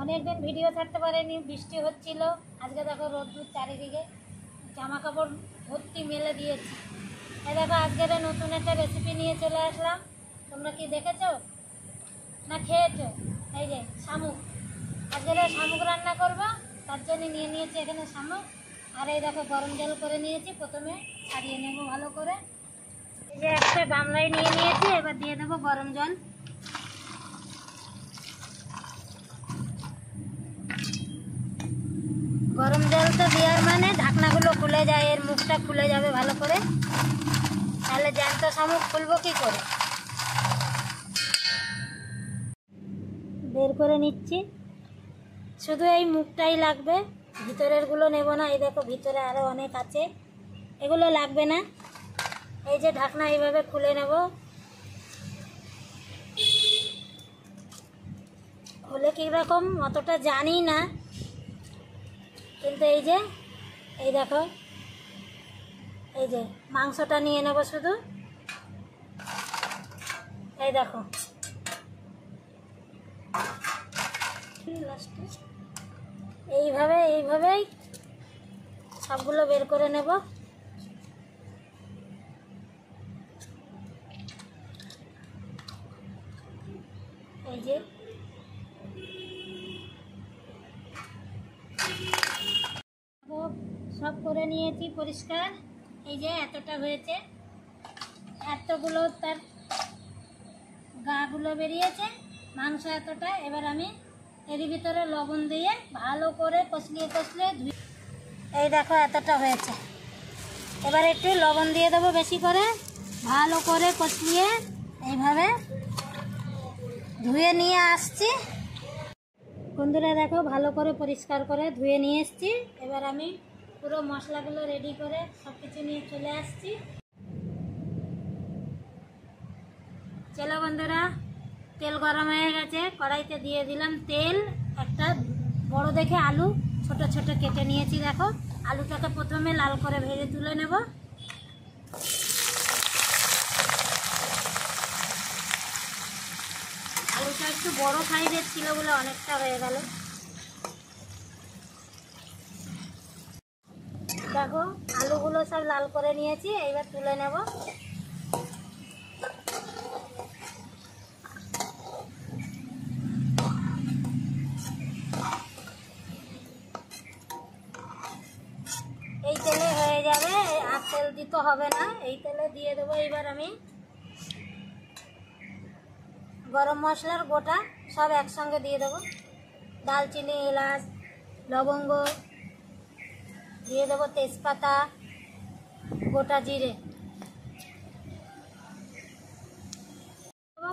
অনেকদিন ভিডিও ছাড়তে পারেনি, বৃষ্টি হচ্ছিল। আজকে দেখো রোদ্দুর চারিদিকে, জামা কাপড় ভর্তি মেলে দিয়েছি। এই দেখো আজকের নতুন একটা রেসিপি নিয়ে চলে আসলাম। তোমরা কি দেখেছো না খেয়েছো? এই যে শামুক, আজকের শামুক রান্না করবো, তার জন্য নিয়ে নিয়েছি এখানে শামুক। আর এই দেখো গরম জল করে নিয়েছি, প্রথমে ছাড়িয়ে নেবো ভালো করে। এই যে একটা গামলায় নিয়ে নিয়েছি, এবার দিয়ে দেবো গরম জল। গরম জলটা দেওয়ার মানে ঢাকনাগুলো খুলে যায়, এর মুখটা খুলে যাবে ভালো করে, তাহলে জ্যান্ত শামুক খুলবো কি করে। বের করে নিচ্ছি, শুধু এই মুখটাই লাগবে, ভিতরের গুলো নেব না। এই দেখো ভিতরে আরো অনেক আছে, এগুলো লাগবে না। এই যে ঢাকনা এইভাবে খুলে নেব, খুলে কীরকম অতটা জানি না, কিন্তু এই যে এই দেখো, এই যে মাংসটা নিয়ে নেব শুধু। এই দেখো এইভাবেই সবগুলো বের করে নেব। এই যে সব করে নিয়েছি পরিষ্কার। এই যে এতটা হয়েছে, এতগুলো তার গাগুলো বেরিয়েছে, মাংস এতটা। এবার আমি এর ভিতরে লবণ দিয়ে ভালো করে কষলিয়ে ধুই। এই দেখো এতটা হয়েছে, এবার একটু লবণ দিয়ে দেবো বেশি করে, ভালো করে কষলিয়ে এইভাবে ধুয়ে নিয়ে আসছি। বন্ধুরা দেখো ভালো করে পরিষ্কার করে ধুয়ে নিয়ে এসছি। এবার আমি পুরো মশলাগুলো রেডি করে সব কিছু নিয়ে চলে আসছি। চলো বন্ধুরা, তেল গরম হয়ে গেছে, কড়াইতে দিয়ে দিলাম তেল। একটা বড় দেখে আলু ছোট ছোট কেটে নিয়েছি। দেখো আলুটাকে প্রথমে লাল করে ভেজে তুলে নেব। আলুটা একটু বড় সাইজের ছিল বলে অনেকটা হয়ে গেল। দেখো আলুগুলো সব লাল করে নিয়েছি, এইবার তুলে নেব। এই তেলে হয়ে যাবে, আর তেল দিতে হবে না, এই তেলে দিয়ে দেবো। এইবার আমি গরম মশলার গোটা সব একসঙ্গে দিয়ে দেবো। দালচিনি, এলাচ, লবঙ্গ দিয়ে দেবো, তেজপাতা, গোটা জিরে,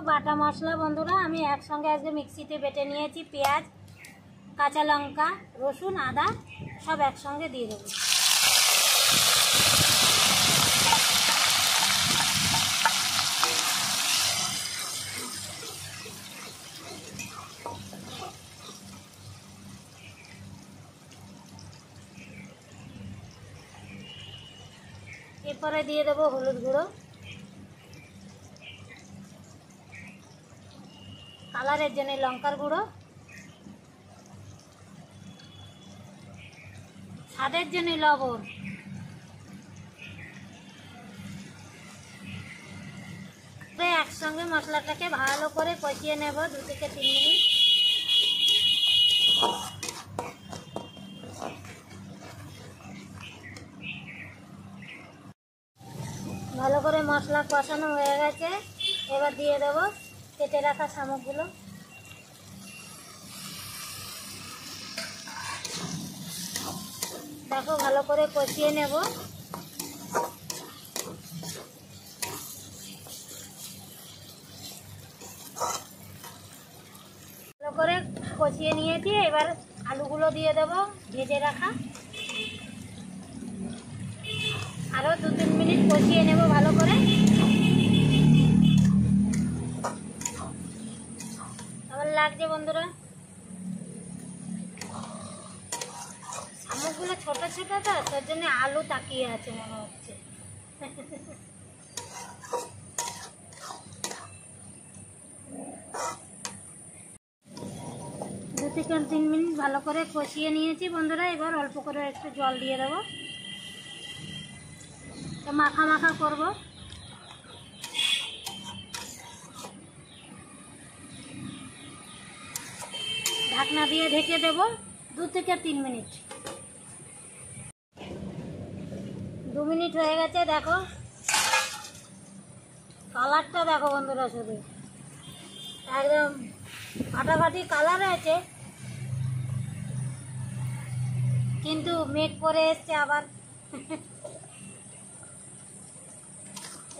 বাটা মশলা। বন্ধুরা আমি একসঙ্গে আজকে মিক্সিতে বেটে নিয়েছি, পেঁয়াজ, কাঁচা লঙ্কা, রসুন, আদা সব একসঙ্গে দিয়ে দেবো। এরপরে দিয়ে দেবো হলুদ গুঁড়ো, কালারের জন্য লঙ্কার গুঁড়ো, স্বাদের জন্য লবণ। একসঙ্গে মশলাটাকে ভালো করে কষিয়ে নেব 2 থেকে 3 মিনিট। ভালো করে মশলা কষানো হয়ে গেছে, এবার দিয়ে দেবো কেটে রাখা শামুকগুলো। দেখো ভালো করে কষিয়ে নেব। ভালো করে কষিয়ে নিয়েছি, এবার আলুগুলো দিয়ে দেবো ভেজে রাখা। আরও 2-3 মিনিট কষিয়ে নেব ভালো করে। কেমন লাগছে বন্ধুরা? শামুকগুলো ছোট ছোট তো, তার জন্য আলু তাকিয়ে আছে মনে হচ্ছে। 2 থেকে 3 মিনিট ভালো করে কষিয়ে নিয়েছি বন্ধুরা। এবার অল্প করে একটু জল দিয়ে দেবো, মাখা মাখা করব। ঢাকনা দিয়ে ঢেকে দেব 2 থেকে 3 মিনিট। 2 মিনিট হয়ে গেছে, দেখো কালারটা দেখো বন্ধুরা, শুধু একদম ফাটাফাটি কালার আছে, কিন্তু মেঘ পরে এসছে আবার।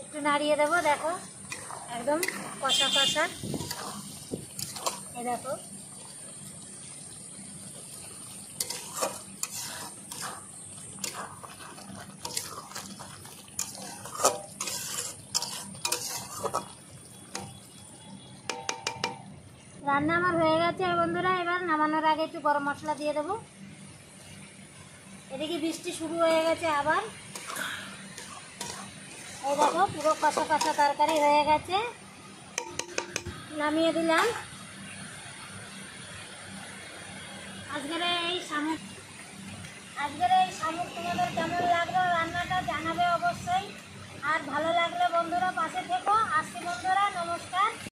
একটু নাড়িয়ে দেবো, দেখো একদম কষা কষা। এই দেখো রান্না আমার হয়ে গেছে বন্ধুরা। এবার নামানোর আগে একটু গরম মশলা দিয়ে দেবো। এদিকে বৃষ্টি শুরু হয়ে গেছে আবার। এই দেখো পুরো কষা কষা তরকারি হয়ে গেছে, নামিয়ে দিলাম। আজকের এই শামুক